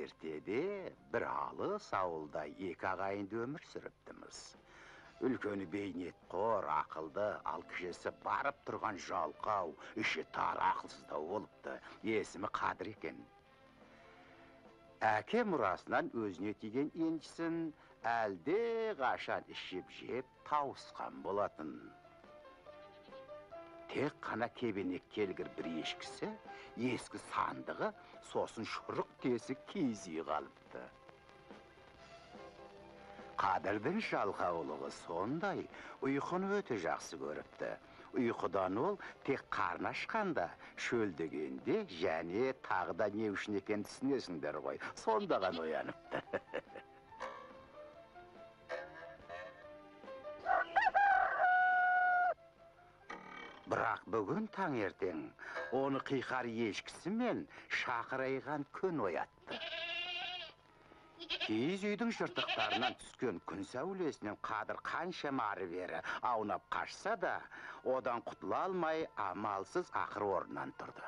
Ертеде bir alыс ауылda екі ағайынды өмір сүріптіміз. Үлкені бейнетқор, ақылды, ал кішісі барып тұрған жалқау, іші тар ақылсыздау болыпты. Есімі Қадыр екен. Әке мұрасынан өзіне тиген еншісін әлде қашан ішіп жеп тауысқан болатын. Тек қана кебенек келгір бір ешкісі, ескі сандығы, сосын шұрық тесік кезі қалыпты. Қадырдың жалқаулығы сондай, ұйқыны өте жақсы көріпті. Ұйқыдан ол тек қарны ашқанда, шөлдегенде және тағыда не үшін екен түсінесіңдер ғой, сондаған ояныпты. Бірақ бүгін таңертең оны қиқар ешкісі мен шақырайған күн оятты. Киіз үйдің жыртықтарынан түскен күн сәулесінен Қадыр қаншама ары бері аунап қашса да, одан құтыла алмай амалсыз ақыр орнынан тұрды.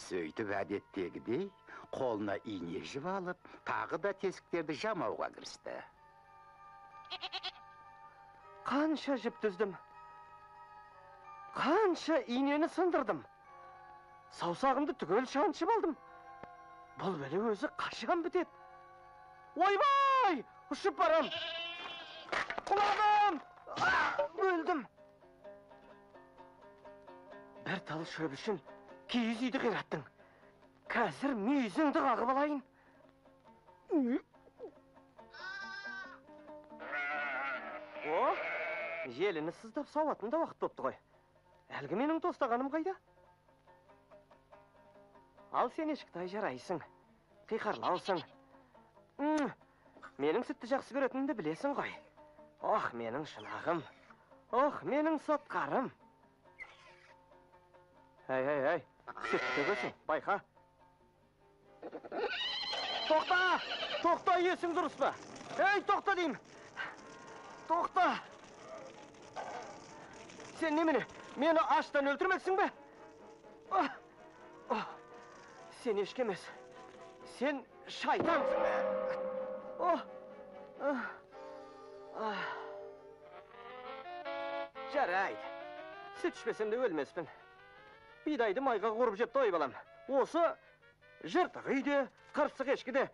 Сөйтіп әдеттегідей, қолына ине жіп алып, тағы да тесіктерді жамауға кірісті. Қанша жіп түздім, қанша инені сындырдым, саусағымды түгел шаншып алдым. Бұл бәле өзі қашан бітеді? Ойбай! Ұшып барам! Құладым! Өлдім! Бір тал шөп үшін киіз үйді қираттың. Қазір мүйізіңді қағып алайын. О, желіні сыздап сауатында уақыт бопты ғой. Әлгі менің тостағаным қайда? Ал сен ешкітай жарайсың, қиқарлаусың. Менің сүтті жақсы көретінді білесің ғой. Ох, менің шынағым. Ох, менің сотқарым. Әй, сүтті көсің, байқа. Тоқта, есің дұрыс па? Әй, тоқта деймін. Тоқта. Сен немені, мені аштан өлтірмексің бе? Сен ешкемес. Сен шайтансың бе? Жарайды. Сүт ішпесем де өлмеспін. Бидайды майға құрып жеп той балам. Осы жыртық үйде, қырсық ешкіде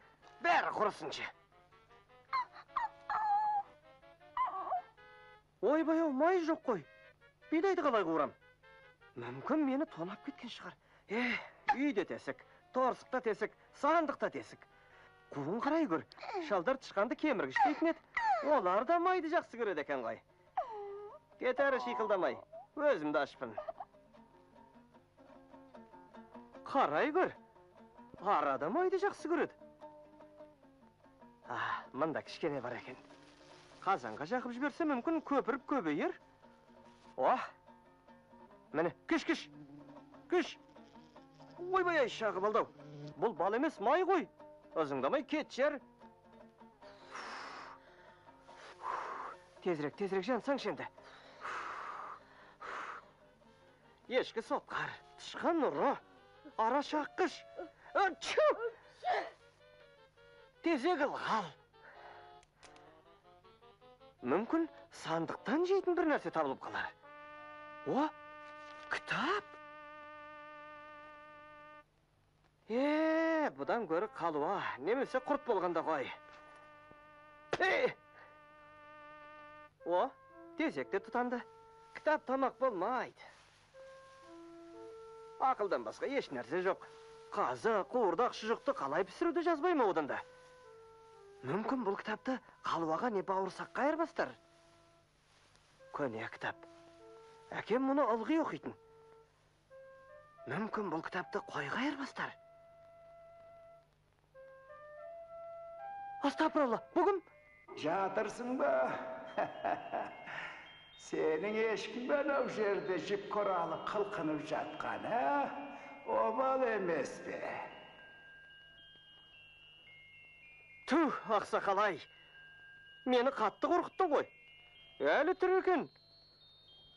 бәрі құрысыншы. Ойбай, май жоқ қой. Бидайды қалай қуырам? Мүмкін мені тонап кеткен шығар. Үйде тесік, торсықта тесік, сандықта тесік. Қуын қарай көр, шалдар тышқанды кеміргіш дейтін еді. Олар да майды жақсы көреді екен ғой. Кет әрі шиқылдамай, өзімді ашпын. Қарай көр, арада майды жақсы көреді. Мында кішкене бар екен. Қазанға жақып жіберсе мүмкін көпіріп көбейер. Міне, күш. Ойбай, шағып алдау. Бұл бал емес, май ғой. Өзіңдамай кетшер. Тезірек жансаң шенді. Ешкі сотқар, тышқан нұры, ара шаққыш. Тезек ылғал. Мүмкін сандықтан жейтін бір нәрсе табылып қалар. Кітап. Бұдан көрі қалуа, немесе құрт болғанда қой. Тезекте тұтанды. Кітап тамақ болмайды. Ақылдан басқа еш нәрсе жоқ. Қазы, қуырдақ, шұжықты қалай пісіруді жазбай ма одан да? Мүмкін бұл кітапты қалуаға не бауырсаққа айырбастар. Көне кітап. Әкем мұны ылғи оқитын. Мүмкін бұл кітапты қойға айырбастар. Астапыралла, бүгін? Жатырсың ба? Сенің ешкім бен ау жерде жіп коралы қылқынып жатқан, обал емес бе? Түх, ақсақалай. Мені қатты қорқыттың ғой. Әлі тұр екен.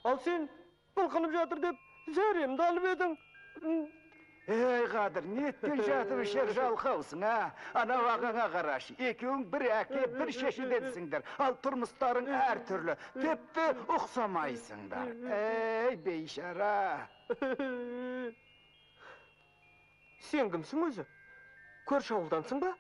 Ал сен қылқынып жатыр деп зәремді алып едің. Ey Kadir, niyetken jatın işer jalkavsın ha? Ana vaqağa qaraş, ekün bir äki, bir şeşid edsindir. Al turmusların her türlü, tepti uqsamaysınlar. Ey beyşara! Sen kimsin özü? Körşü avuldansın ba?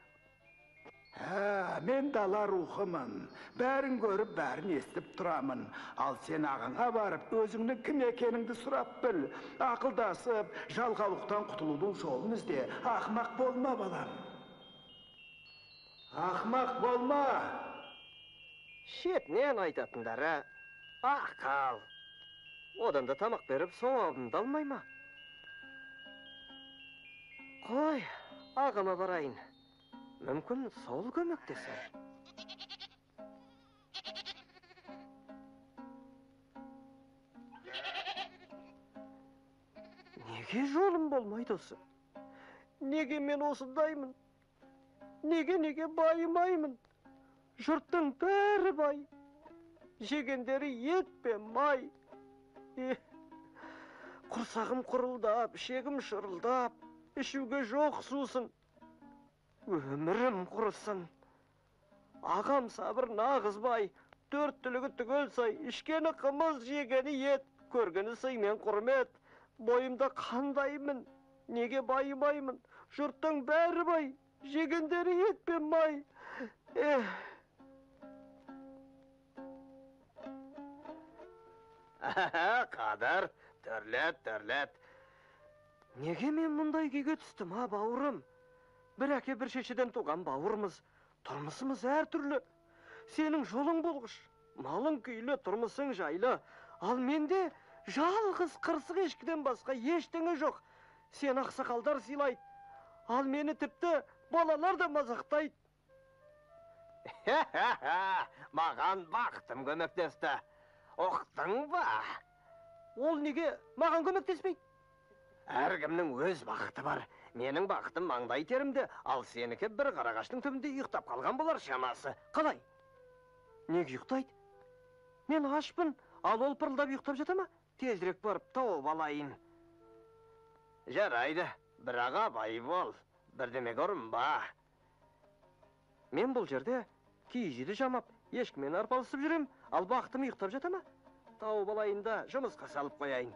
Ha, men dala ruhumun. Bärin görüp, bärin estip turamın. Al sen ağına barıp, özüňniň kim ekeningdi surap bil. Akıldasyp, jalgawlykdan kutuludun şolun izde. Ahmak bolma balam. Ahmak bolma. Şet näme aýdatdyňlar ha? Akal. Odan da tamak berip soňabynda almaýma. Koy, agama baraýyn. Mümkün sol kömekdeser. Nege jolum bolmaýdy osy? Nege men osundaýmyn? Nege baýymaýmyn? Jurtdyň bäri baý. Jegenderi yetpe may. Kursagym kuruldap, şegim şırıldap, işüge jok susun. Ömürüm kurusun. Agam sabır nağızbay, dörttülügü tügöl say, işkeni kımız jegeni yet, körgeni sıymen kurmet. Boyumda kandaymın, nege bayımaymın, jurttan bäri bay, jegenderi yetpen may. Kadar, törlet. Nege men munday kege tüstüm ha bawurym? Bir äke bir şeşiden tugan bawurmyz, turmusymyz her türlü. Senin joluň bolguş, malyň küýle, turmusyň jaýly. Al mende jalgız kırsyk eşkiden baska eşdeňe jok. Sen aksakaldar silaýt. Al meni tipti balalar da mazaktaýt. Magan baktım kömekdesdi. Oktan ba? Ol nege magan kömekdesmeýt? Her kimnin öz bakıtı var. Menin bakıtım mangday terimde, al seniki bir qaragaçtın tübünde yıktap kalgan bolar şaması. Qalay? Nege yıktaydı? Men aşpın, al ol pırıldap yıktap jatama, tezdirek barıp tawap alayyn. Jaraydy, biraga bay bol, birdeme görünba. Men bul jerde kiyijidi jamap, eşkmen arpalysyp jürem, al bakıtymı yıktap jatama, tawap alayyn da jumyska salyp goýaýyn.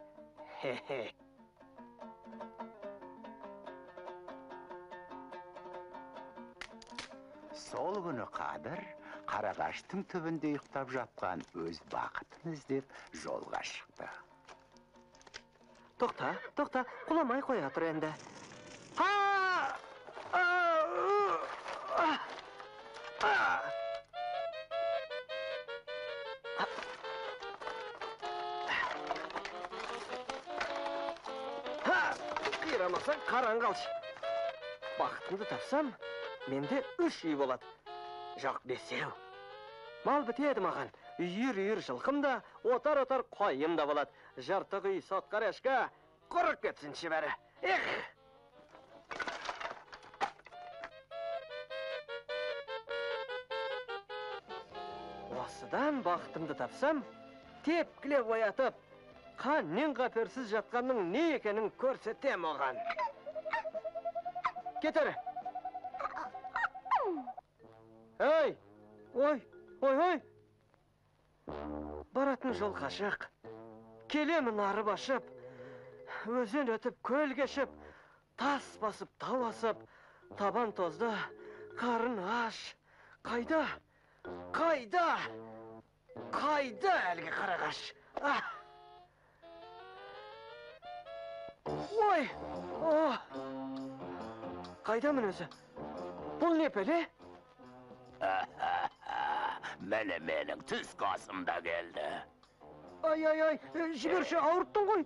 Sol günü Kadir, Karagaçtyň tübünde ýyktap жатkan öz bakytyny izlep jolga çykdy. Tokta, kulamay koyatyr ende. Kıyramasan karan kalç. Baktımda tapsam, mende 3 ýy bolat. Jok besew. Mal bitedi magan. Yür şılkım otar koyum da bolat. Jarty gyý sotkar eşke, kurup ketsin şiberi. Osydan baktımda tapsam, tepkile oyatıp, kannin gapersiz jatkannyň ne ekenin körsetem ogan. Keter. Hey! Oy! Baratın jol kaşık. Kelemin arı başıp, özün ötüp köl geçip, tas basıp tavasıp, taban tozda, karın aş. Kayda elgi karagaş. Oy! Oh! Kaydamın özü? Bul nepeli? Menemenin tüz kasımda geldi. Ay, jigirşi ağırttın koy.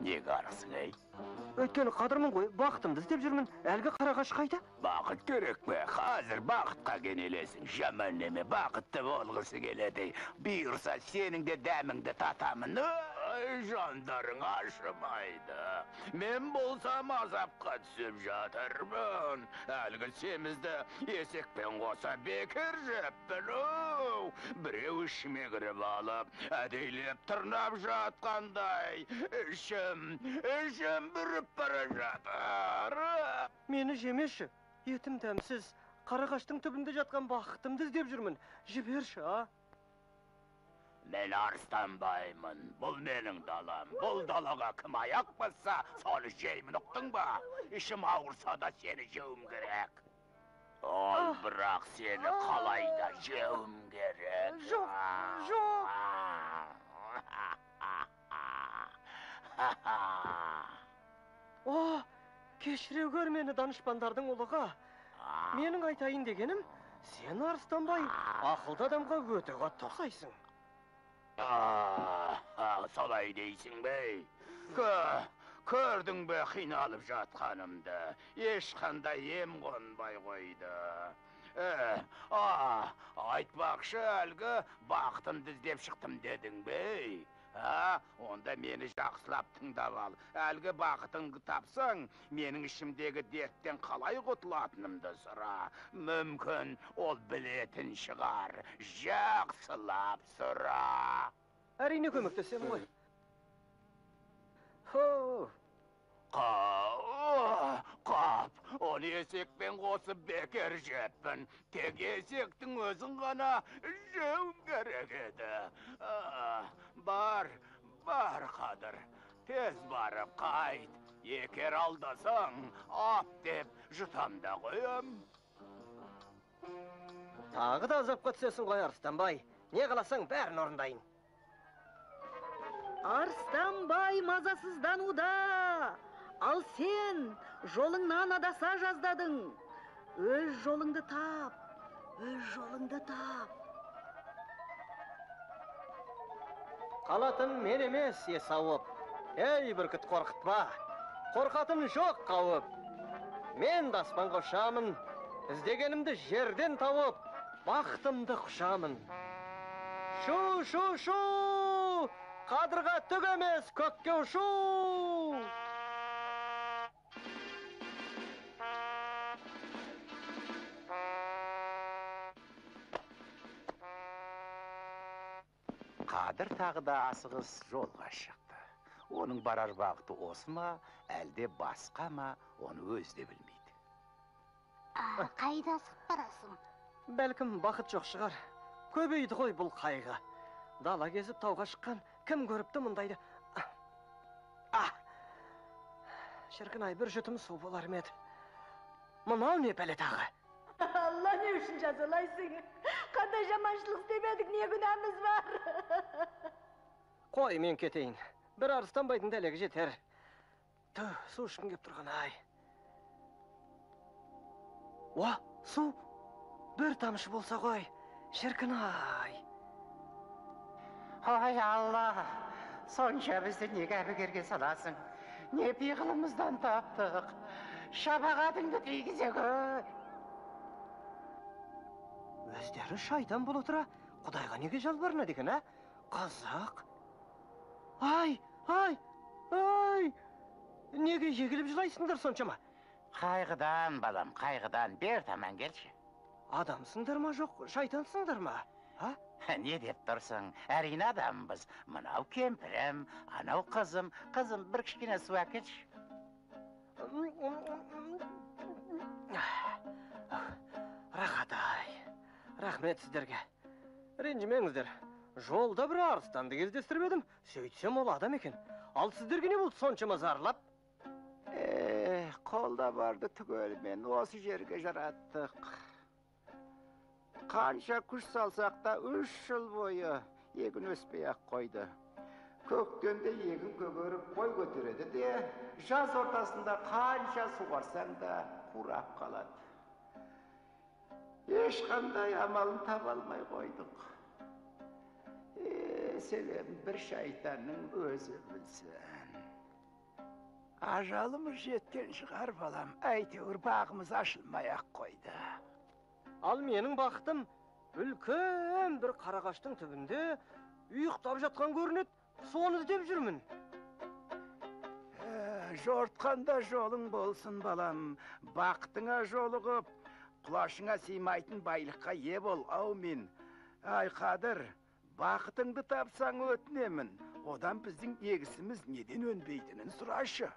Ne qarısın ey? Ötkeni kadırmın koy, baktımdı izlep jürmün, elgi karagaş kayda? Bakıt gerek be, hazır bakıtka genelesin. Jaman neme bakıtda bolgusy geledi. Buyursa senin de dämingde tatamın. Ay, jandarın aşımaydı. Men bolsam azapka tüsüp jatyrmyn. Elgi semizde esekpen gosa bekir jeppin. Біреу ішіме кіріп алып, әдейлеп тырнап жатқандай. Ішім бүріп бара жатыр. Мені жемеші. Етім тәмсіз. Қарағаштың түбінде жатқан бақытымды іздеп жүрмін. Жіберші, а? Мен Арыстанбаймын. Бұл менің далам. Бұл далаға кім аяқ баса, соны жеймін, ұқтың ба? Ішім ауырса да сені жеуім керек. Ол бірақ сені қалайда жеуім керек. Жоқ, жоқ. О, кешіре көр мені данышпандардың ұлыға. Менің айтайын дегенім, сен Арыстанбай, ақылды адамға өте қатты ұқсайсың. Солай дейсің бе? Көрдің бе қиналып жатқанымды? Ешқандай ем қонбай қойды. Айтпақшы, әлгі бақытымды іздеп шықтым дедің бе? Онда мені жақсылап тыңдап ал. Әлгі бақытыңды тапсаң, менің ішімдегі дерттен қалай құтылатынымды сұра. Мүмкін ол білетін шығар. Жақсылап сұра. Әрине көмектесем ғой. Қап, оны есекпен қосып бекер жеппін. Тек есектің өзін ғана жеуім керек еді. Бар Қадыр, тез барып қайт. Екер алдасаң, ап деп жұтамда қоям. Тағы да азапқа түсесің ғой, Арыстанбай. Не қаласаң бәрін орындайын. Арыстанбай мазасыздануда. Ал сен жолыңнан адаса жаздадың. Өз жолыңды тап. Қалатын мен емес, Есауып. Ей, бүркіт қорқытпа. Қорқатын жоқ қауып. Мен да аспанға ұшамын. Іздегенімді жерден тауып, бақытымды құшамын. Шу! Қадырға түк емес, көкке ұшу! Қадыр тағы да асығыс жолға шықты. Оның барар бағыты осы ма, әлде басқа ма, оны өзі де білмейді. Қайда асығып барасың? Бәлкім бақыт жоқ шығар. Көбейді ғой бұл қайғы. Дала кезіп тауға шыққан, кім көріпті мұндайды? Шіркін-ай, бір жұтым су болар ме еді? Мынау не пәле тағы? Allah ne үшін жазалайсың? Қандай жаманшылық істемедік, не күнәміз бар? Қой, мен кетейін. Бір Арыстанбайдың дәлегі жетер. Су ішкім кеп тұрған, ай. Су! Бір тамшы болса ғой. Шіркін-ай. Ай, Алла! Сонша бізді неге әбігерге саласың? Не пиғылымыздан таптық? Шабағатыңды тейгізе көр! Өздері шайтан бол отыра, Құдайға неге жалбарына деген, ә? Қазақ. Ай! Неге егіліп жылайсыңдар соншама? Қайғыдан, балам, қайғыдан. Бер таман келші. Адамсыңдар ма жоқ, шайтансыңдар ма? Не деп тұрсың? Әрине адамбыз. Мынау кемпірім, анау қызым. Қызым, бір кішкене су әкелші. Рахат-ай. Рахмет сіздерге. Ренжімеңіздер. Жолда бір арыстанды кездестіріп едім. Сөйтсем ол адам екен. Ал сіздерге не болды соншама зарлап? Қолда барды түгелмен осы жерге жараттық. Қанша күш салсақ та 3 жыл бойы егін өспей-ақ қойды. Көктемде егін көгеріп қой көтереді де, жаз ортасында қанша суғарсаң да қурап қалады. Ешқандай амалын таба алмай қойдық. Себебін бір шайтанның өзі білсін. Ажалымыз жеткен шығар, балам. Әйтеуір бағымыз ашылмай-ақ қойды. Ал менің бақытым үлкен бір қарағаштың түбінде ұйықтап жатқан көрінеді. Соны іздеп жүрмін. Жортқанда жолың болсын, балам. Бақытыңа жолығып, құлашыңа сыймайтын байлыққа ие бол, аумин. Ay Kadir, bakıtыңды tapsan ötünemin. Odan bizden egisimiz neden önbeytinin suraşı.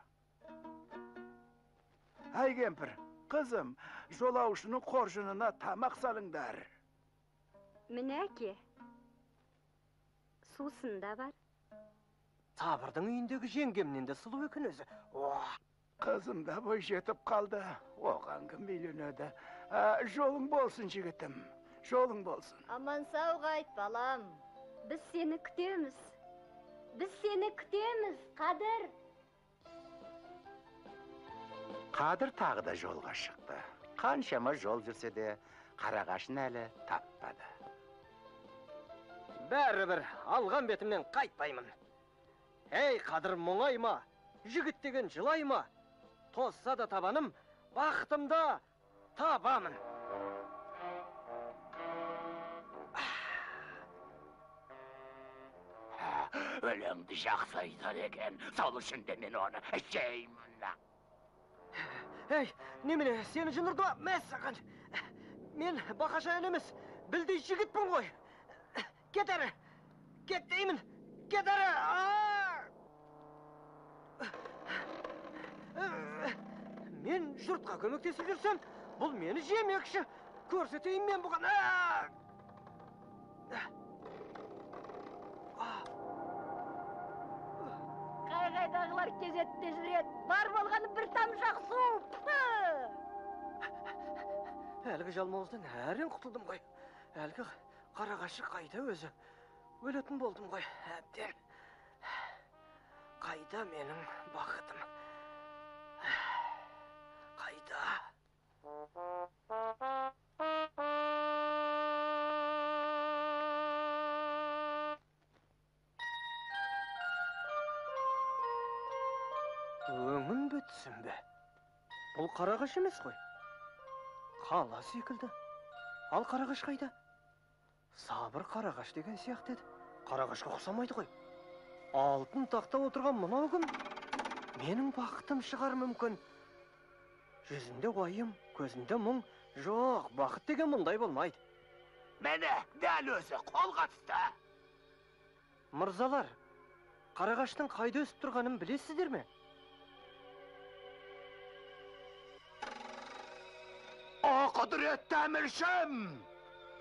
Ay kempir, kızım, jolavuşunun korşununa tamak salınдар. Mine ki. Susunda var. Sabırдың үйіндегі жеңгемнен de сұлу екен өзі. Oh! Kızım da boy jetip kaldı. Oğan kim bilinöde. Jolun bolsun jigitim. Jolun bolsun. Aman sağ gayt balam. Biz seni kütüyoruz. Biz seni kütüyoruz, Kadir. Kadir tağı da jolga çıktı. Kanşama jol жүрсе de, Karagaş'ın әлі tapmadı. Бәрібір алған бетімнен қайтпаймын. Ей, Қадыр мұңайма, жігіт деген жылайма. Тозса да табаным, бақытымда табамын. Öleğimdi жақсайдар eken, сол үшін де мен оны жеймін. Ей, немене, сені жылырды ма? Мәз саған. Мен бақаша емес, білдей жігітпін ғой. Кетәрі, кет деймін, кетәрі. Мен жұртқа көмектесіп жүрсем, бұл мені жемекші. Көрсетейін мен бұған. Қай-қайдағылар кезетте жүрет. Бар болғаны бір тамшақ су. Әлгі жалмауыздан әрен құтылдым ғой. Әлгі қарағашы қайда өзі? Өлетін болдым ғой, әбден. Қайда менің бақытым? Қайда? Өңін бітсін бе? Бұл қарағаш емес қой. Қала секілді. Ал қарағаш қайда? Сабыр қарағаш деген сияқты еді. Қарағашқа ұқсамайды ғой. Алтын тақта отырған мынау кім? Менің бақытым шығар мүмкін. Жүзінде уайым, көзінде мұң. Жоқ, бақыт деген мұндай болмайды. Мені дәл өзі қолға түсті. Мырзалар, қарағаштың қайда өсіп тұрғанын білесіздер ме? O kudret demirşim!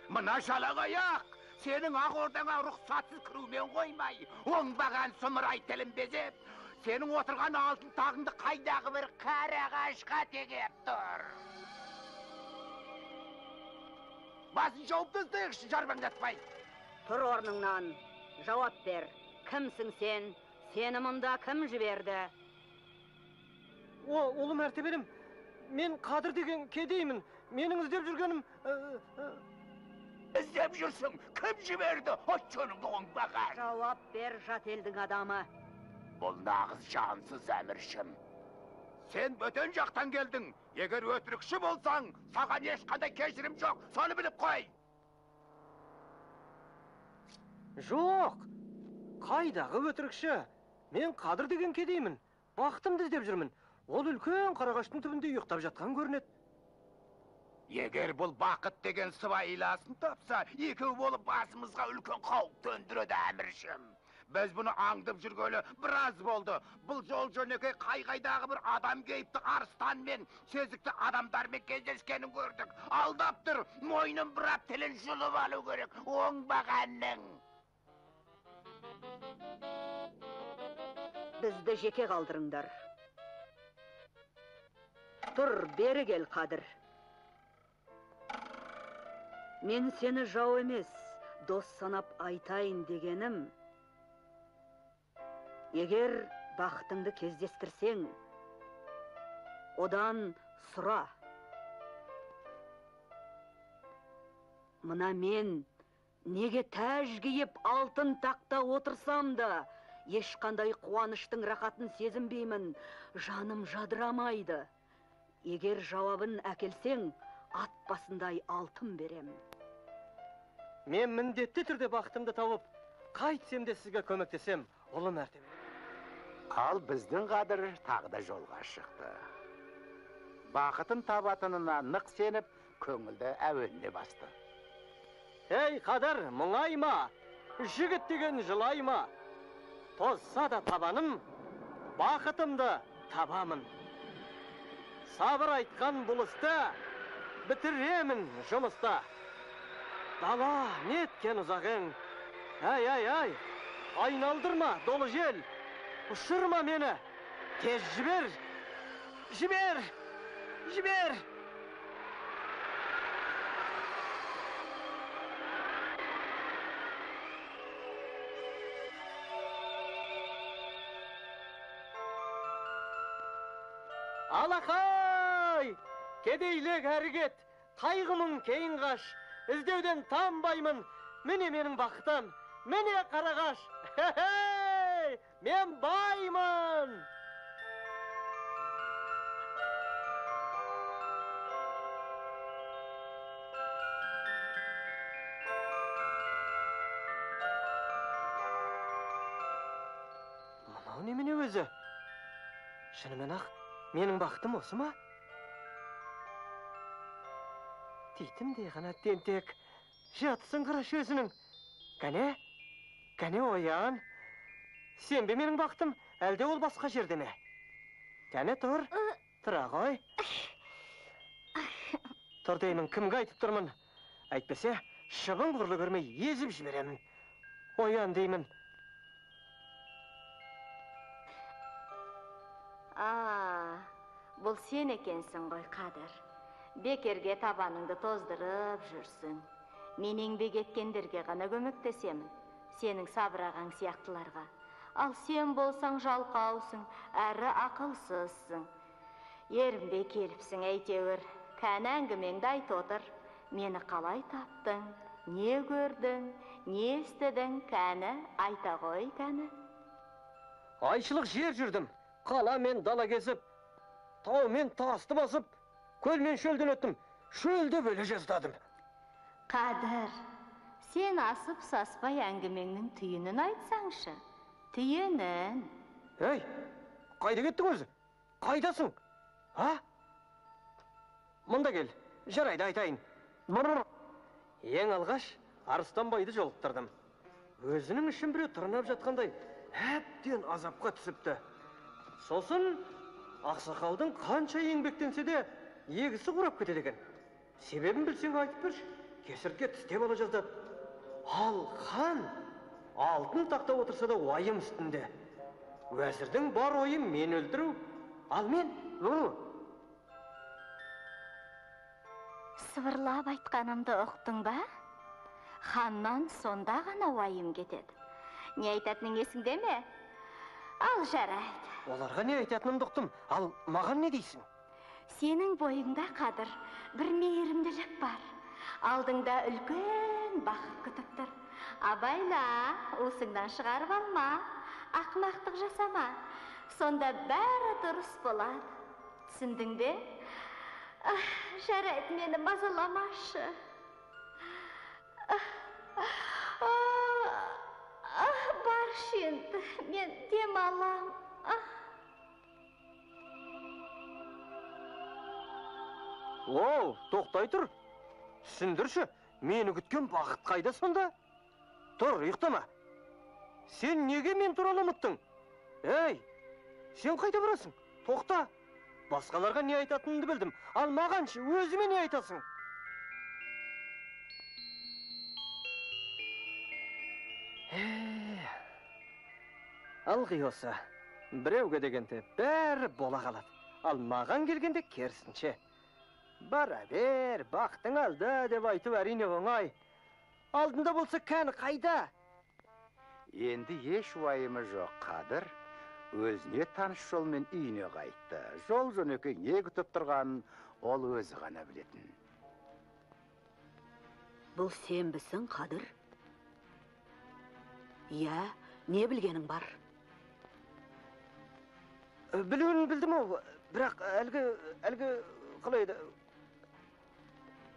Mına şalağayak! Senin ağ ordana ruhsatsız kırılmen koymay! Oңbаған sımıray tilim bezip! Senin oturgan altın tağındı kaydağı bir karagaşka tegep dur! Basın жауып тастайықшы, жарбаңдатпай! Тұр орныңнан, жауап бер. Кімсің сен? Сені мұнда кім жіберді? Ұлы мәртебелім, мен Қадыр деген кедеймін. Менің іздеп жүргенім... İzdep жүрсің, кім жіберді? От жөніңді оңбаған! Жауап бер, жат елдің адамы. Бұл нағыз жансыз әміршім. Sen böten жақтан келдің. Егер өтірікші болсаң, саған ешқандай кешірім жоқ. Соны біліп қой. Жоқ! Қайдағы өтірікші? Мен Қадыр деген кедеймін. Бақытымды іздеп жүрмін. Ол үлкен қарағаштың түбінде ұйықтап жатқан көрінеді. Егер бұл бақыт деген сыбайласын тапса, екеу болып басымызға үлкен қауіп төндіреді әміршім. Біз бұны аңдып жүргелі біраз болды. Бұл жол жөнекей қай-қайдағы бір адам кейіпті арыстанмен, сезікті адамдармен кездескенін көрдік. Алдап тұр, мойнын бұрап тілін жұлып алу керек, оңбағанның. Бізді жеке қалдырыңдар. Тұр, бері кел, Қадыр. Мен сені жау емес, дос санап айтайын дегенім. Егер бақытыңды кездестірсең, одан сұра. Мына мен неге тәж киіп алтын тақта отырсам да, ешқандай қуаныштың рақатын сезінбеймін, жаным жадырамайды. Егер жауабын әкелсең, ат басындай алтын берем. Мен міндетті түрде бақытымды тауып, қайтсем де сізге көмектесем, ұлы мәртебе. Ал біздің Қадыр тағда жолға шықты. Бақытын табатынына нық сеніп, көңілді әуеніне басты. Ей, Қадыр, мұңайма, жігіт деген жылайма. Тозса да табаным, бақытымды табамын. Сабыр айтқан бұл істі, бітіремін жұмыста. Дала, неткен ұзағың? Ай, айналдырма, долы жел. Ұшырма мені. Тез жібер. Жібер. Алақай! Кедейлік әрігет, қайғымын кейін қаш, іздеуден танбаймын, міне менің бақытым, міне қарағаш, мен баймын! Мынау немене өзі? Шынымен ақ, менің бақытым осы ма? Дейтімдей ғана тентек, жатсың қыраш өзінің. Кәне оян. Сен бе менің бақытым, әлде ол басқа жерде ме? Кәне тұр, тұра ғой. Тұр деймін, кімге айтып тұрмын? Әйтпесе, шыбын құрлы көрмей езіп жіберемін. Оян деймін. Бұл сен екенсің ғой, Қадыр. Бекерге табаныңды тоздырып жүрсің. Мен еңбек еткендерге ғана көмектесемін, сенің сабырағаң сияқтыларға. Ал сен болсаң жалқаусың, әрі ақылсызсың. Ерімбе келіпсің әйтеуір, кәні әңгімеңді айт отыр. Мені қалай таптың, не көрдің, не естідің, кәні айта ғой, кәні. Айшылық жер жүрдім, қала мен дала кезіп, тау мен тасты басып, көл мен шөлден өттім, шөлде бөле жаздадым. Қадыр, сен асып саспай әңгімеңнің түйінін айтсаңшы. Түйінін. Ей, қайда кеттің өзі? Қайдасың? Мұнда кел, жарайды айтайын. Ең алғаш Арыстанбайды жолықтырдым. Өзінің ішін біреу тырнап жатқандай, әбден азапқа түсіпті. Сосын ақсақалдың қанша еңбектенсе де егісі құрап кетеді екен. Себебін білсең айтып берші, кесіртке тістеп ала жаздады. Ал хан алтын тақта отырса да уайым үстінде. Уәзірдің бар ойы мен өлтіру, ал мен Сыбырлап айтқанымды ұқтың ба? Ханнан сонда ғана уайым кетеді. Не айтатының есіңде ме? Ал жарайды. Оларға не айтатынымды ұқтым, ал маған не дейсің? Сенің бойыңда, Қадыр, бір мейірімділік бар. Алдыңда үлкен бақыт күтіп тұр. Абайла, уысыңнан шығарып алма, ақымақтық жасама. Сонда бәрі дұрыс болады. Түсіндің бе? Жарайды, мені мазаламашы. Баршы енді, мен дем алам. Оу, тоқтай тұр. Түсіндірші, мені күткен бақыт қайда сонда? Тұр, ұйықтама. Сен неге мен туралы ұмыттың? Ей, сен қайда барасың? Тоқта. Басқаларға не айтатынымды білдім. Ал мағаншы, өзіме не айтасың? Алғи осы. Біреуге дегенде бәрі бола қалады. Ал маған келгенде керісінше. Бара бер, бақтың алды деп айтып әрине оңай. Алдында болса кәні қайда? Енді еш уайымы жоқ, Қадыр. Өзіне таныш жолмен үйіне қайтты. Жол жөнекей не күтіп тұрғанын ол өзі ғана білетін. Бұл сен бісің, Қадыр? Иә, не білгенің бар? Білуін білдім ау, бірақ әлгі қалай еді?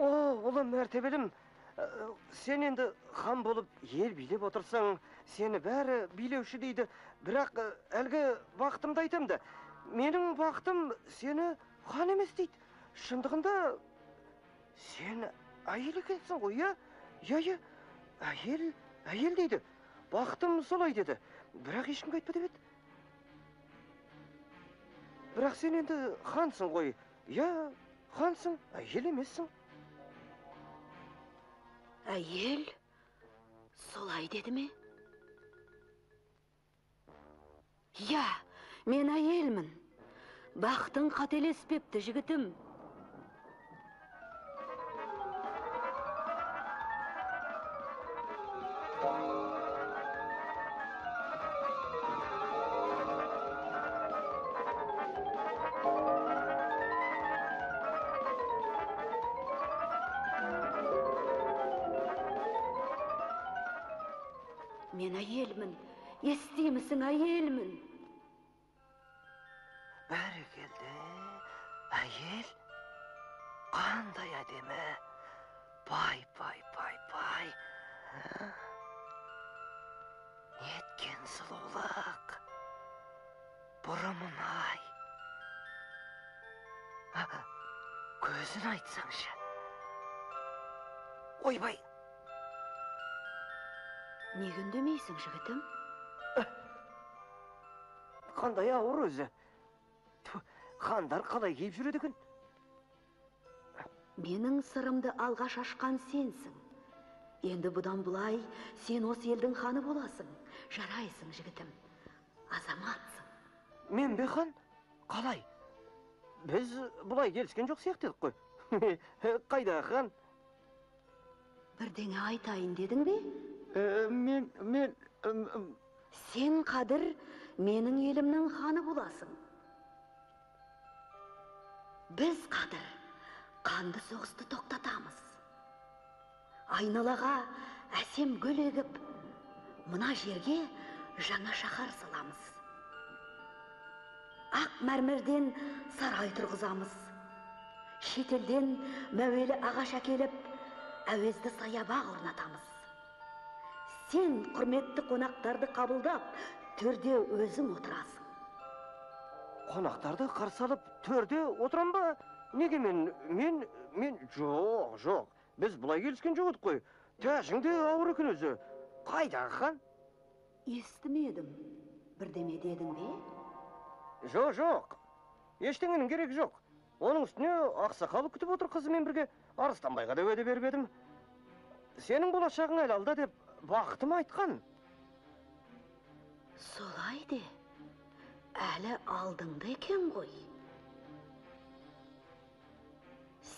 Ұлы мәртебелім, сен енді хан болып ел билеп отырсаң, сені бәрі билеуші дейді, бірақ әлгі бақытымды айтамды. Менің бақытым сені хан емес дейді. Шындығында сен әйел екенсің ғой, иә, әйел дейді. Бақытым солай деді. Бірақ ешкімге айтпа деп еді. Бірақ сен енді хансың ғой. Иә, хансың, әйел емессің. Әйел солай деді ме? Я, мен әйелмін. Бақтың қателеспепті, жігітім. Мен әйелмін. Естимісің, әйелмін. Бәрекелді, әйел, қандай әдемі. Бай. Неткен сұлулық. Бұрымын-ай. Көзін айтсаңшы. Ойбай. Неге үндемейсің, жігітім? Қандай ауыр өзі. Хандар қалай киіп жүреді екен? Менің сырымды алғаш ашқан сенсің. Енді бұдан бұлай сен осы елдің ханы боласың. Жарайсың, жігітім. Азаматсың. Мен бе хан? Қалай? Біз бұлай келіскен жоқ сияқты едік қой. Қайда хан? Бірдеңе айтайын дедің бе? Мен... Сен қадір менің елімнің ханы боласың. Біз қадір қанды соғысты тоқтатамыз. Айналаға әсем гүл егіп, мына жерге жаңа шаһар саламыз. Ақ мәрмерден сарай тұрғызамыз. Шетелден мәуелі ағаш әкеліп, әуезді саябақ орнатамыз. Сен құрметті қонақтарды қабылдап, төрде өзің отырасың. Қонақтарды қарсы алып, төрде отырам ба? Неге мен... Жоқ. Біз бұлай келіскен жоқ едік қой. Тәжіңде ауыр екен өзі. Қайдағы хан? Естімедім. Бірдеме дедің бе? Жоқ. Ештеңенің керек жоқ. Оның үстіне ақсақалы күтіп отыр қызымен бірге. Арыстанбайға да уәде беріп едім. Сенің болашағың әлі алда деп бақытым айтқан. Солай де, әлі алдыңда екен ғой.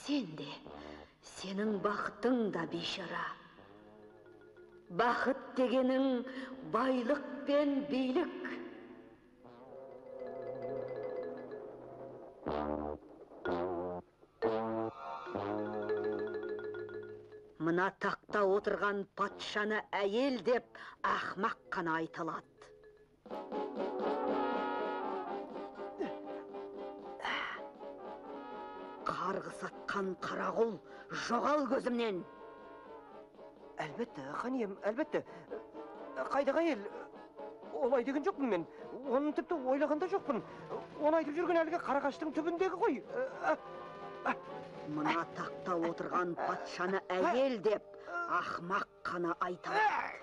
Сен де, сенің бақытың да бейшара. Бақыт дегенің байлық пен билік. Мына тақта отырған патшаны әйел деп ақмақ қана айталады. Қарғыс атқан қарағұл, жоғал көзімнен. Әлбетте, хан ием, әлбетте. Қайдағы әйел? Олай деген жоқпын мен. Оны тіпті ойлағанда жоқпын. Оны айтып жүрген әлгі қарағаштың түбіндегі ғой. Мына тақта отырған патшаны әйел деп ақмақ қана айталады.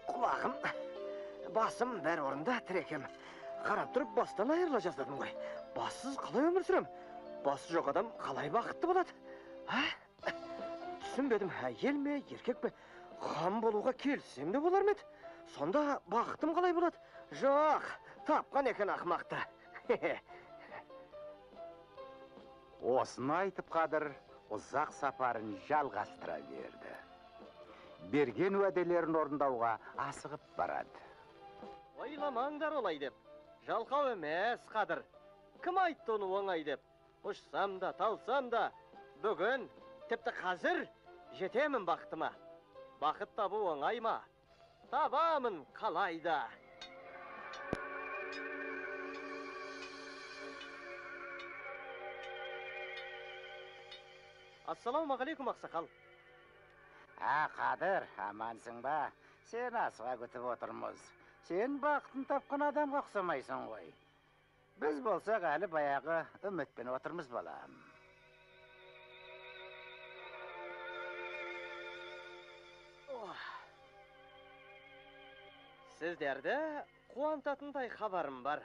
Құлағым, басым бәр орында тірекем. Қарап тұрып бастан айырыла жаздадым ғой. Бассыз қалай өмір сүрем? Басы жоқ адам қалай бақытты болады? Түсінбедім, әйел ме, еркек пе? Хан болуға келсем де болар ма еді? Сонда бақытым қалай болады? Жоқ, тапқан екен ақмақты. Осыны айтып қадыр, ұзақ сапарын жалғастыра берді. Берген уәделерін орындауға асығып барады. Ойламаңдар олай деп. Жалқау емес қадыр. Кім айтты оны оңай деп? Ұшсам да, талсам да, бүгін, тіпті қазір жетемін бақытыма. Бақыт табу оңай ма? Табамын қалайда. Ассалаумағалейкум, ақсақал. Қадыр, амансың ба? Сен асыға күтіп отырмыз. Сен бақытын тапқан адамға ұқсамайсың ғой. Biz bolsak әлі баяғы үмітпен отырмыз балам. Сіздерді қуантатындай хабарым бар.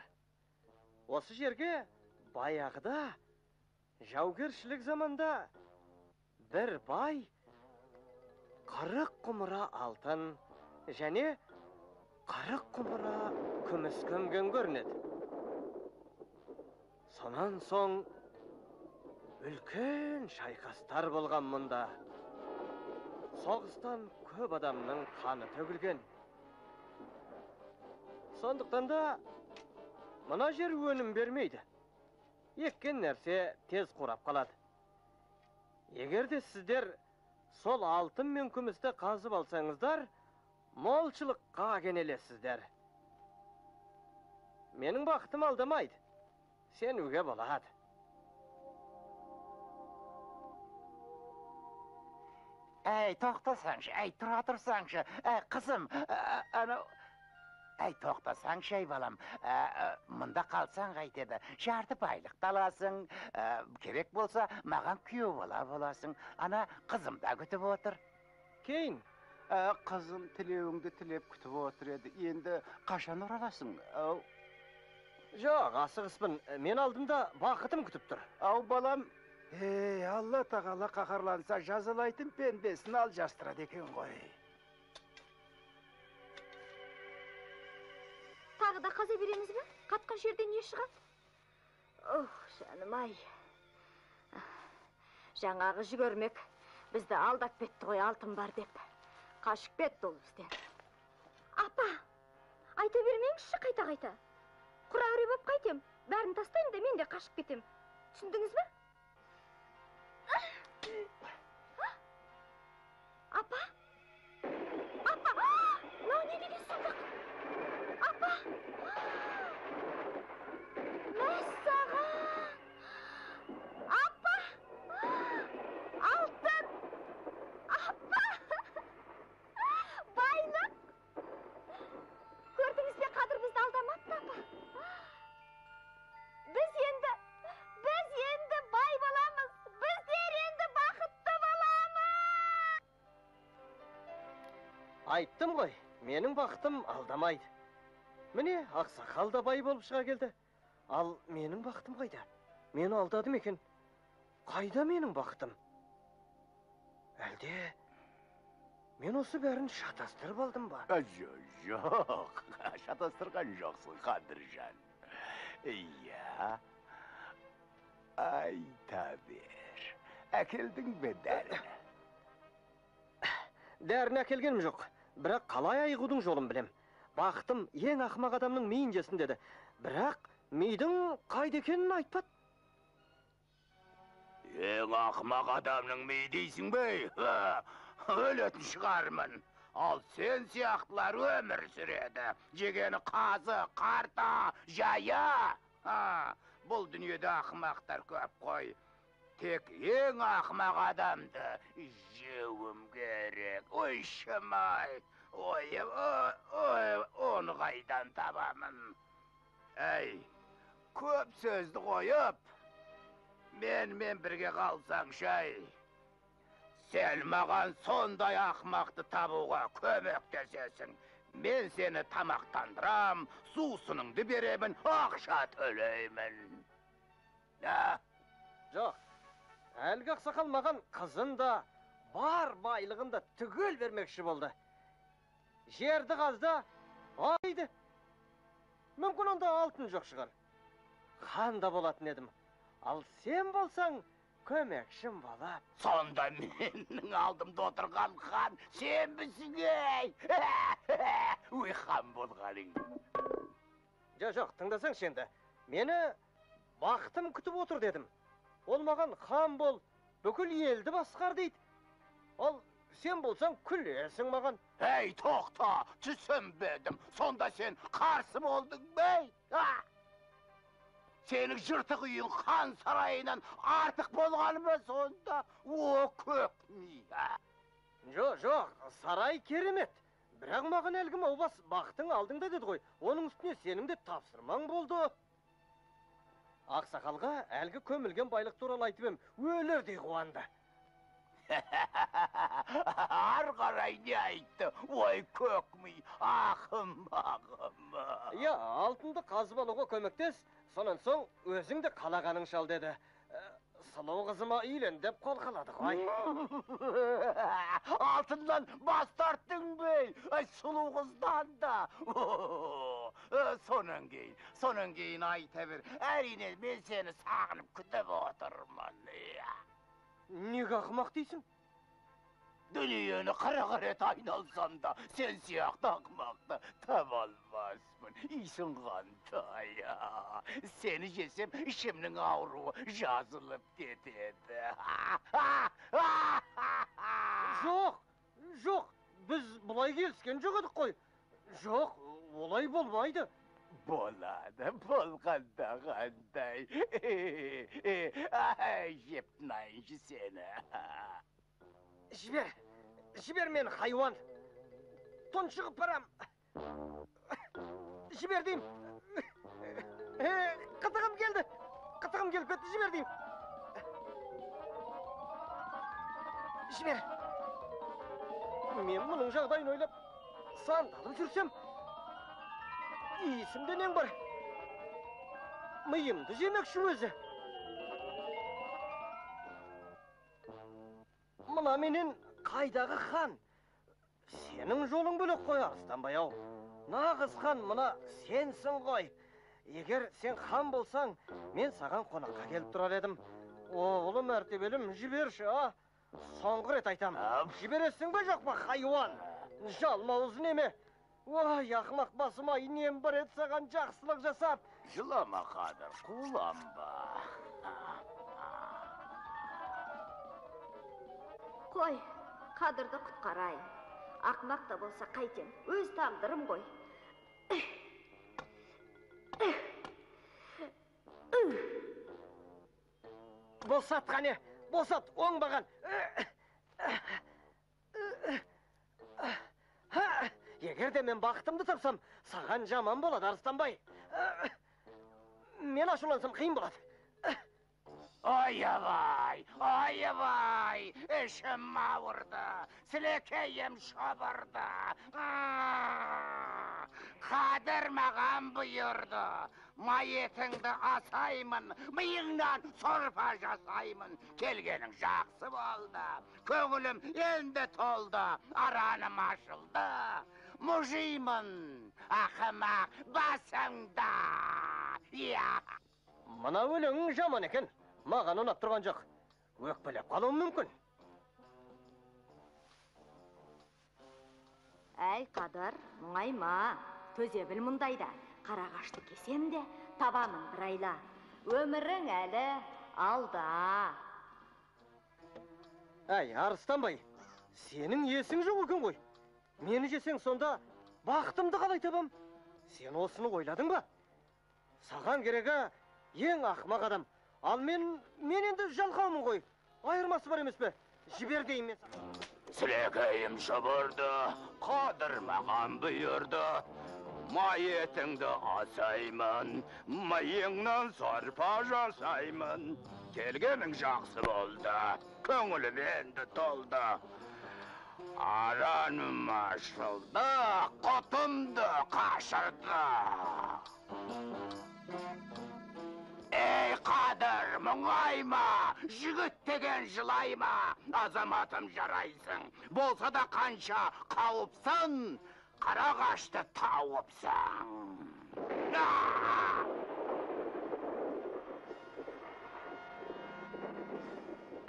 Осы жерге баяғыда жаугершілік заманда бір бай 40 құмыра алтын және 40 құмыра күміс көмген көрінеді. Сонан соң үлкен шайқастар болған мұнда. Соғыстан көп адамның қаны төгілген. Сондықтан да мына жер өнім бермейді. Еккен нәрсе тез қурап қалады. Егер де сіздер сол алтын мен күмісті қазып алсаңыздар, молшылыққа кенелесіздер. Менің бақытым алдамайды. Сенуге болады. Әй, тоқтасаңшы, әй, тұра тұрсаңшы, қызым, әй, тоқтасаңшы, әй, балам, мұнда қалсаң қайтеді, жарты байлық аласың, керек болса, маған күйеу боласың, ана қызым да күтіп отыр. Кейін? Қызым тілеуіңді тілеп күтіп отыр еді, енді қашан ораласың? Жоқ, асығыспын, мен алдымда бақытым күтіп тұр. Ау, балам, Алла тағала қақарланса жазалайтын пендесін ал жастырады екен ғой. Тағы да қаза береміз бе? Қатқан жерден не шығады? Жаным ай. Жаңағы жүгермек бізді алдап кетті ғой, алтын бар деп. Қашып кетті ол бізден. Апа, айта бермеңізші қайта-қайта. Құра-құри боп қайтем. Бәрін тастайым да мен де қашып кетем. Түсіндіңіз бе? Апа? Апа! Мынау не деген сұмдық? Апа! Мәссаған! Апа! Алтын! Апа! Байлық! Көрдіңіз бе, қадыр бізді алдамапты, апа? Біз енді бай боламыз. Біздер енді бақытты боламыз. Айттым ғой, менің бақытым алдамайды. Міне, ақсақал да бай болып шыға келді. Ал менің бақытым қайда? Мені алдадым екен. Қайда менің бақытым? Әлде мен осы бәрін шатастырып алдым ба? Жоқ, шатастырған жоқсың, Қадыржан. Иә, айта бер. Әкелдің бе дәріні? Дәріні әкелгенім жоқ. Бірақ қалай айығудың жолын білем. Бақытым ең ақымақ адамның миын жесін деді. Бірақ мидың қайда екенін айтпады. Ең ақымақ адамның миы дейсің бе? Өлетін шығармын. Ал сен сияқтылар өмір сүреді. Жегені қазы, қарта, жая. Бұл дүниеде ақымақтар көп қой. Тек ең ақымақ адамды жеуім керек. Ой, шымай. Ой, оны қайдан табамын. Әй, көп сөзді қойып, мен бірге қалсаң шай. Сен маған сондай ақымақты табуға көмектесесің. Мен сені тамақтандырам, сусыныңды беремін, ақша төлеймін. Жоқ, әлгі ақсақал маған қызын да, бар байлығын да түгел бермекші болды. Жерді қазда, айды. Мүмкін онда алтын жоқ шығар. Хан да болатын едім. Ал сен болсаң, көмекшім бала. Сонда менің алдымда отырған хан сен бісің ей? Өй, хан болғаның. Жоқ, тыңдасаң шенді. Мені бақытым күтіп отыр дедім. Ол маған хан бол, бүкіл елді басқар дейді. Ол сен болсаң күлесің маған. Ей, тоқта, түсінбедім. Сонда сен қарсы болдың бей? Сенің жыртық үйің хан сарайынан артық болғаны ма сонда? О, көк мия. Жоқ, сарай керемет. Бірақ маған әлгі маубас бақытың алдыңда деді ғой. Оның үстіне сенің де тапсырмаң болды. Ақсақалға әлгі көмілген байлық туралы айтып ем, өлердей қуанды. Ар қарай не айтты? Ой, көкмей, ақым. Я, алтынды қазып алуға көмектес, сонан соң өзің де қалағаның шал деді. Сұлу қызыма үйлен деп қол қалады ғой. Алтыннан бас тарттың бей, сұлу қыздан да. Сонан кейін айта бер. Әрине, мен сені сағынып күтіп отырмын. Неге ақымақ дейсің? Дүниені қара рет айналсам да, сен сияқты ақымақты таба алмаспын. Исің қандай. Сені жесем, ішімнің ауруы жазылып кетеді. Жоқ, біз бұлай келіскен жоқ едік қой. Жоқ, олай болмайды. Болады, болғанда қандай. Жеп тынайыншы сені. Жібер мені, хайуан. Тұншығып барам. Жібер дейм. Қытығым келді кетті, жібер дейм. Жібер. Мен мұның жағдайын ойлап, сандалып жүрсем, есімде нең бар. Миымды жемекші өзі. Мына менен қайдағы хан? Сенің жолың бөлек қой, Арыстанбай ау. Нағыз хан мына сенсің ғой. Егер сен хан болсаң, мен саған қонаққа келіп тұрар едім. Оғлы мәртебелім, жіберші, а? Соңғы рет айтам. Жібересің бе жоқ па, хайуан? Жалмауыз неме? Ой, ақымақ басыма инем бір рет саған жақсылық жасап. Жылама, Қадыр, қуланба. Қой, Қадырды құтқарайын. Ақымақ та болса қайтем, өз тағдырым ғой. Босат қане, босат, оңбаған. Егер де мен бақытымды тапсам, саған жаман болады, Арыстанбай. Мен ашулансам қиын болады. Ойабай, ішім ауырды, сілекейім шабырды. Қадыр маған бұйырды, майетіңді асаймын, миыңнан сорпа жасаймын. Келгенің жақсы болды, көңілім енді толды, араным ашылды. Мұжимын, ақымақ басыңда. Мына өлеңің жаман екен. Маған ұнап тұрған жоқ. Өкпелеп қалуым мүмкін. Әй, Қадыр, мұңайма. Төзе біл мұндайда. Қарағашты кесем де, табамын бір айла. Өмірің әлі алда. Әй, Арыстанбай, сенің есің жоқ екен ғой. Мені жесең сонда бақытымды қалай табам? Сен осыны ойладың ба? Саған керегі ең ақымақ адам. Ал мен енді жалқаумын ғой. Айырмасы бар емес пе? Жібер дейін мен саған. Сілекейім шабырды, Қадыр маған бұйырды. Майетіңді асаймын, миыңнан сорпа жасаймын. Келгенің жақсы болды, көңілім енді толды. Араным ашылды, құтымды қашырды. Ей, Қадыр, мұңайма, жігіт деген жылайма, азаматым жарайсың. Болса да қанша қауіпсің, қарағашты тауыпсың.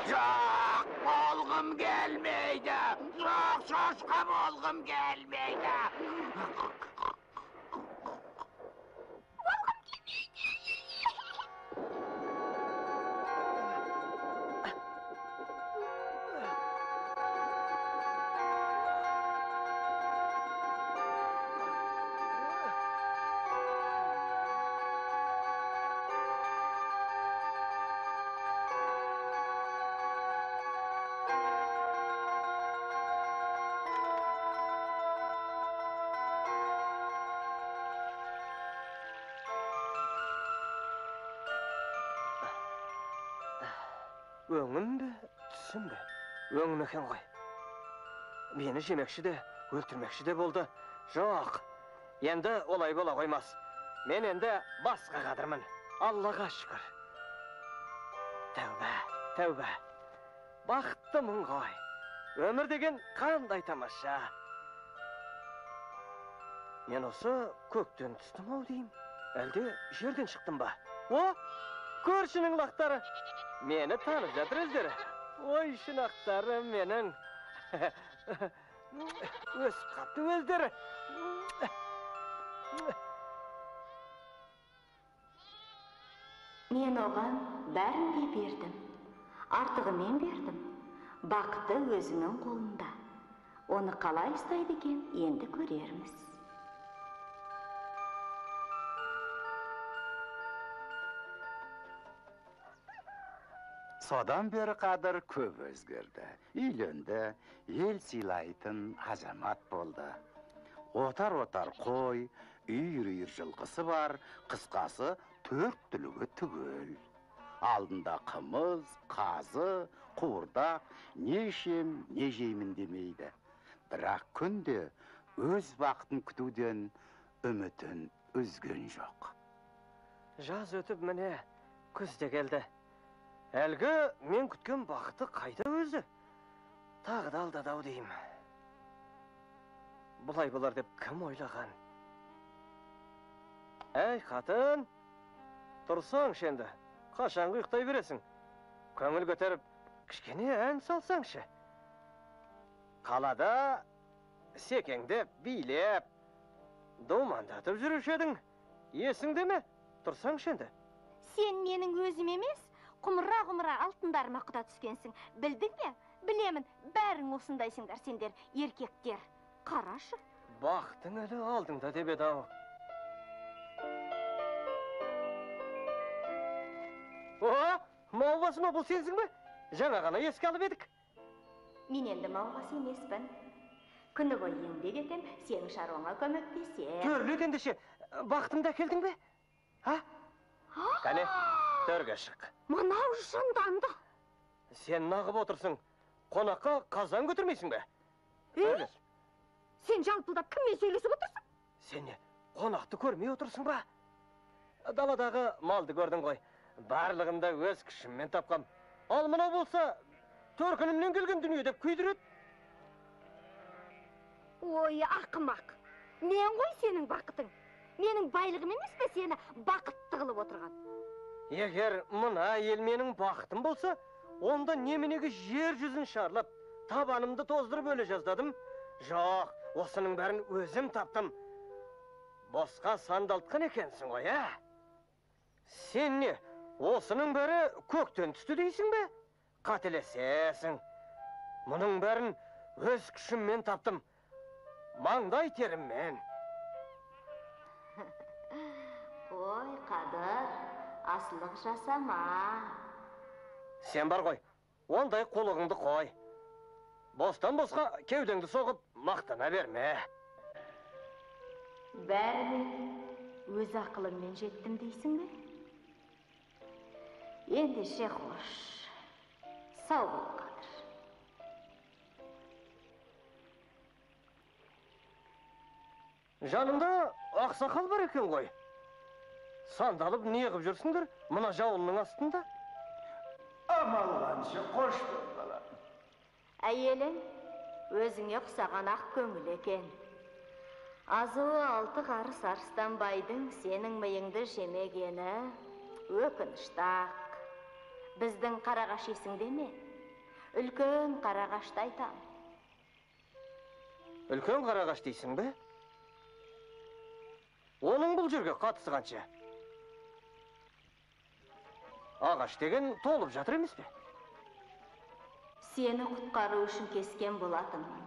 Жоқ, болғым келмейді. Жоқ, шошқа болғым келмейді. Öңüm be, түсім be? Öңüm eкен ғой. Meni жемекші де, өлтірмекші де болды. Жоқ, енді олай бола қоймас. Мен енді басқа қадырмын. Аллаға шүкір. Тәубә, тәубә. Бақыттымын ғой. Өмір деген қандай тамаша. Мен осы көктен түстім ау деймін. Әлде жерден шықтым ба? О, көршінің лақтары. Мені танып жатыр өздері. Ой, шынақтары менің. Өсіп қапты өздері. Мен оған бәрін де бердім. Артығы мен бердім. Бақыты өзінің қолында. Оны қалай ұстайды екен, енді көрерміз. Содан бері Қадыр көп өзгерді. Үйленді, ел сыйлайтын азамат болды. Отар-отар қой, үйір-үйір жылқысы бар, қысқасы 4 түлігі түгел. Алдында қымыз, қазы, қуырдақ, не ішем, не жеймін демейді. Бірақ күнде өз бақытын күтуден үмітін үзген жоқ. Жаз өтіп міне, күз де келді. Әлгі мен күткен бақыты қайда өзі? Тағы да алдадау деймін. Бұлай болар деп кім ойлаған? Әй, қатын, тұрсаңшы енді, қашанғы ұйықтай бересің? Көңіл көтеріп, кішкене ән салсаңшы. Қалада секеңдеп, билеп, думандатып жүруші едің. Есіңде ме? Тұрсаңшы енді. Сен менің өзім емес, құмыра-құмыра алтындарыма құда түскенсің. Білдің бе? Білемін, бәрің осындайсыңдар сендер, еркектер. Қарашы. Бақтың әлі алдыңда деп еді-ау. О, Маубасыма, бұл сенсің бе? Жаңа ғана еске алып едік. Мен енді Маубасы емеспін. Күні бойы еңбек етем, сенің шаруаңа көмектесем. Төрлет ендеше, бақтымды әкелдің бе? Ha? Кәне, төрге шық. Мынау жынданды. Сен нағып отырсың. Қонаққа қазан көтірмейсің бе? Төрге. Сен жалпылдап кіммен сөйлесіп отырсың? Сен не, қонақты көрмей отырсың ба? Даладағы малды көрдің ғой. Барлығында өз күшіммен тапқам. Ал мынау болса, төркінімнен келген дүние деп күйдіреді. Ой, ақымақ. Мен ғой сенің бақытың. Менің байлығым емес пе сені бақытты қылып отырған? Егер мына ел менің бақытым болса, онда неменеге жер жүзін шарлап, табанымды тоздырып өле жаздадым. Жоқ, осының бәрін өзім таптым. Босқа сандалтқан екенсің ғой, ә? Сен не, осының бәрі көктен түсті дейсің бе? Қателесесің. Мұның бәрін өз күшіммен таптым. Маңдай теріммен. Ой, Қадыр, асылық жасама. Сен бар ғой, ондай қолығыңды қой. Бостан босқа кеудеңді соғып, мақтана берме. Бәріне өз ақылыңмен жеттім дейсің бе? Ендеше қош. Сау бол, Қадыр. Жаныңда ақсақал бар екен ғой. Сандалып неғып жүрсіңдер, мұна жауынның астында? Амалғанша қош бол, бала. Әйелің өзіңе құсаған ақ көңіл екен. Азуы 6 қарыс арыстанбайдың сенің миыңды жемегені өкінішті-ақ. Біздің қарағаш есіңде ме? Үлкен қарағашты айтам. Үлкен қарағаш дейсің бе? Оның бұл жерге қатысы қанша? Ағаш деген толып жатыр емес пе? Сені құтқару үшін кескен болатынмын.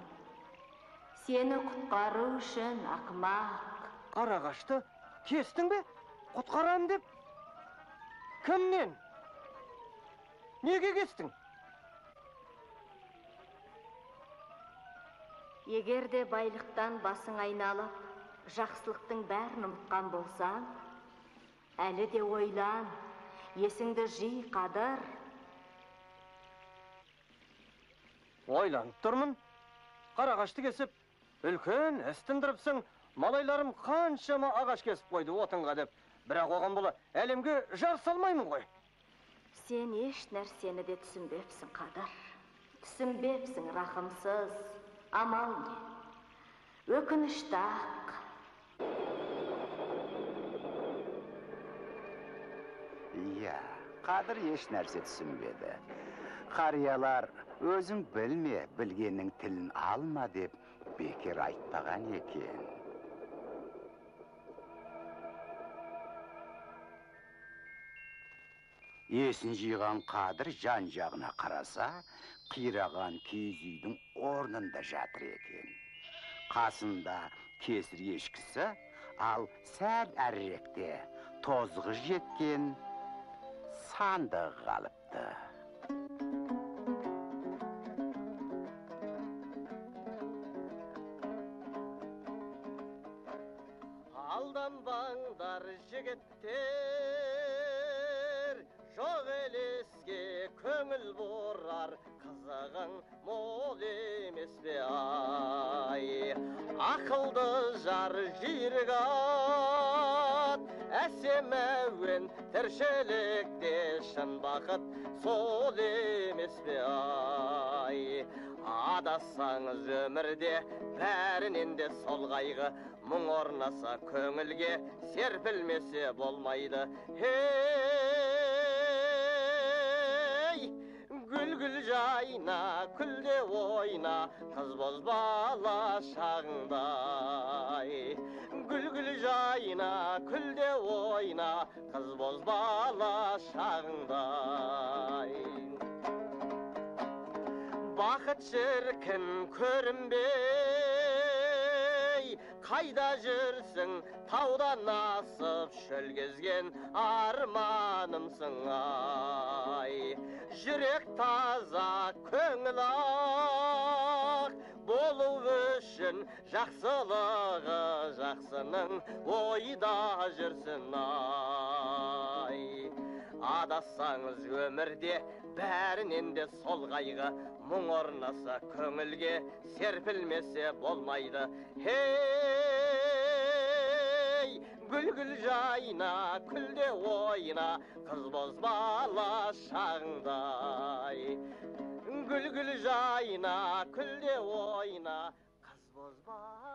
Сені құтқару үшін ақымақ. Қарағашты кестің бе? Құтқарам деп? Кімнен? Неге кестің? Егер де байлықтан басың айналып, жақсылықтың бәрін ұмытқан болсаң, әлі де ойлан, есіңді жи, Қадыр. Ойланып тұрмын. Қарағашты кесіп, үлкен әстіндіріпсің, малайларым қаншама ағаш кесіп қойды отынға деп. Бірақ оған бұла әлемге жар салмаймын ғой. Сен еш нәрсені де түсінбепсің, Қадыр. Түсінбепсің, рахымсыз. Амал не? Өкінішті ақ. Иә, Қадыр еш нәрсе түсінбеді. Қариялар өзің білме, білгеннің тілін алма деп бекер айтпаған екен. Есін жиған Қадыр жан жағына қараса, қираған киіз үйдің орнында жатыр екен. Қасында кесір ешкісі, ал сәл әріректе тозығы жеткен сандығы қалыпты. Алданбаңдар жігіттер, жоқ елеске көңіл бұрар, қызығың мол емес пе ай. Ақылды жар жүйрік ат, әсем әуен тіршілікте шын бақыт сол емес пе ай. Адассаңыз өмірде бәрінен де сол қайғы, мұң орнаса көңілге серпілмесе болмайды. Хей, гүл-гүл жайна, күлде ойна, қыз бозбала шағыңдай. Гүл-гүл жайна, күлде ойна, қыз бозбала шағыңдай. Бақыт шіркін көрінбей, қайда жүрсің, таудан асып шөл кезген арманымсың ай. Жүрек таза, көңіл ақ, болу үшін жақсылығы жақсының ойда жүрсін ай. Адассаңыз өмірде бәрінен де сол қайғы, мұң орнаса көңілге серпілмесе болмайды. Хей, гүл-гүл жайна, күлде ойна, қыз бозбала шағыңдай. Гүл-гүл жайна, күлде ойна, қыз бозбала